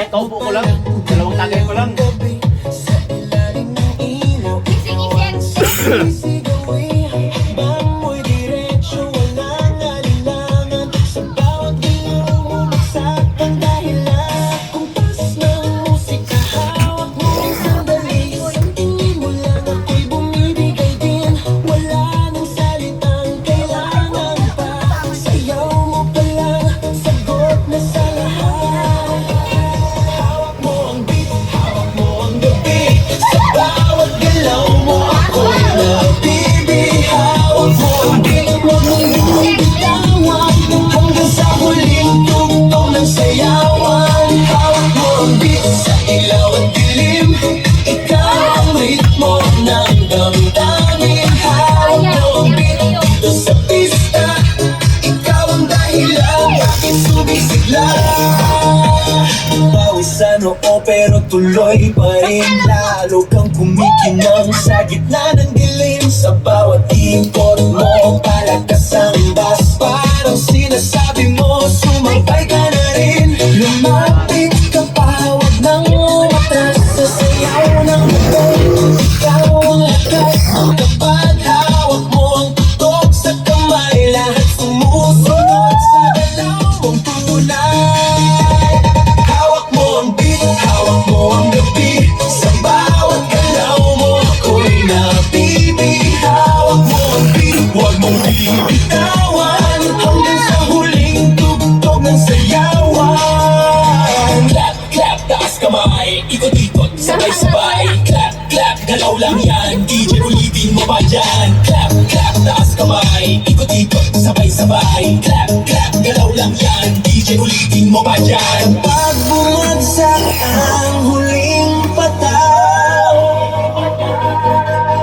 kahit kaupo ko lang, dalawang tagay ko lang. Pero tuloy pa rin, lalo kang kumikinang sa gitna ng dilim. Sa bawat ikot mo, palakas ang bas. Parang sinasabi mo, sumabay ka na rin. Lumapit ka pa, huwag nang umatras. Sa sayaw ng mundo, ikaw ang lakas. Kapag hawak mo ang tutok sa kamay, lahat sumusunod sa galaw mong tunay. Hawak mo ang beat, hawak mo ang gabi. Sa bawat galaw mo ako'y nabibi. Hawak mo ang beat, huwag mong bibitawan hanggang sa huling tugtog ng sayawan. Clap, clap, taas kamay, ikot-ikot, sabay-sabay. Clap, clap, galaw lang yan, DJ ulitin mo pa dyan. Clap, clap, taas kamay, ikot-ikot, sabay-sabay. Clap, clap, galaw lang yan, DJ ulitin mo pa dyan. Pag bumagsak ang huling pataw,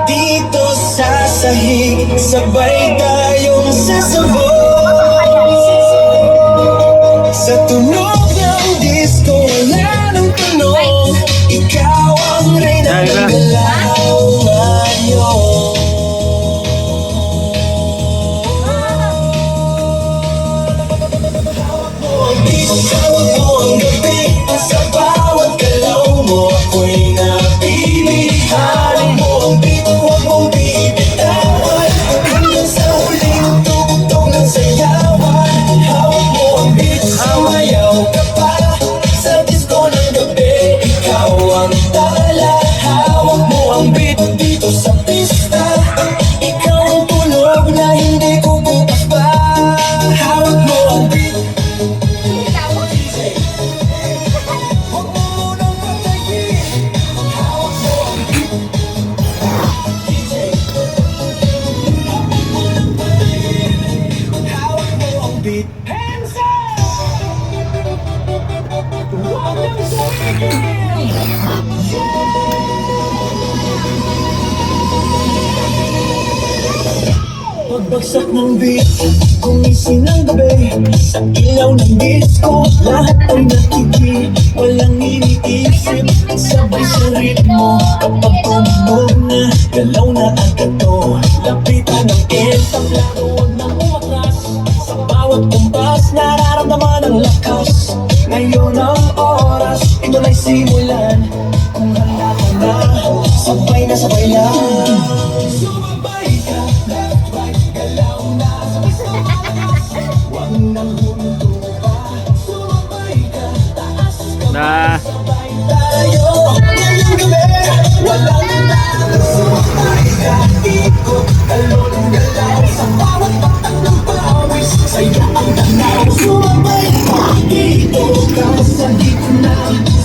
dito sa sahig, sabay tayong sasabaw. Sa tunog ng disco, wala nang tanong, ikaw ang reyna ng galaw ngayon. Hawak mo ang gabi, sa bawat galaw mo ako'y nabibi. Hawak mo ang beat, huwag mong bibitawan hanggang sa huling tugtog ng sayawan. Hawak mo ang beat, sumayaw ka pa sa disco ng gabi. Ikaw ang tala, hawak mo ang beat dito sa pista. Ikaw ang tunog na hindi kukupas pa. Hawak mo ang beat. Hands pagbagsak ng beat, gumising ng gabi. Sa ilaw ng disco, lahat ay nakiki. Walang iniisip, sabay sa ritmo. Kapag tumunog na, galaw na agad to. Lapitan ng entablado, huwag nang umatras. Sa bawat kumpas, nararamdaman ang lakas. Ngayon ang oras, ito na'y simulan. Kung handa ka na, sabay na sabay lang. Sumabay ka, left, right, galaw na. Sabay sa malakas, huwag nang huminto pa. Sumabay ka, taas kamay, sabay tayo. Ngayong gabi, walang nalang. Sumabay ka, ikot, talon, galaw. Sa bawat patak ng pawis, saya ang tanaw. Sumabay ka, dito ka sa gitna.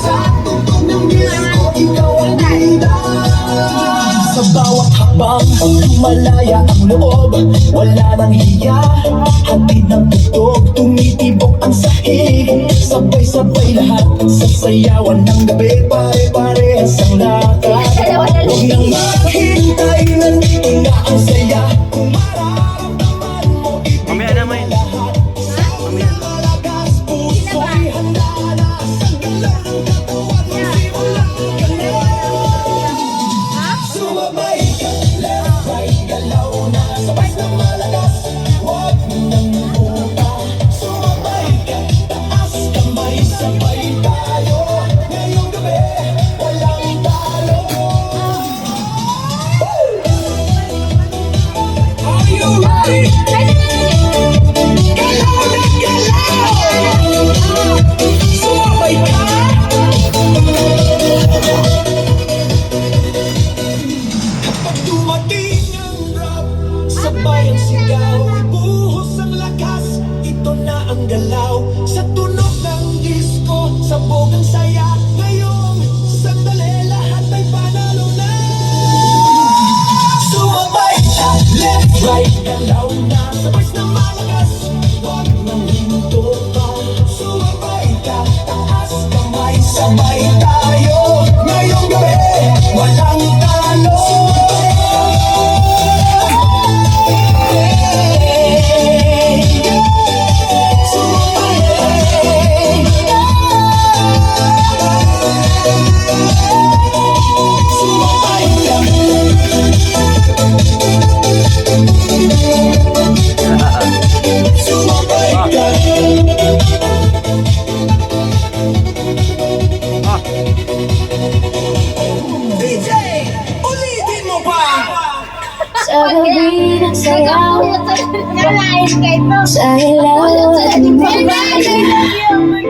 Sa tugtog ng disco, ikaw ang bida. Sa bawat hakbang, lumalaya ang loob. Wala nang hiya, hatid ng tugtog. Tumitibok ang sahig, sabay-sabay lahat. Sa sayawan ng gabi, pare-parehas ang lakad. Huwag nang maghintay, nandito na ang saya. Kung mararamdaman mo, ibigay mo lahat. Nalalagas, puso'y handa na. Sa galaw ng katawan, magsimulang galaw. Sumabay ka, left, right, galaw na. Sabay na malagas, huwag nang umupa. Sumabay ka, taas kamay, sabay tayo. tayo ngayong gabi, walang talo. DJ, ulitin mo pa! Sa gabi ng sayaw, Nalain kayo. sa ilaw at Nalain kayo.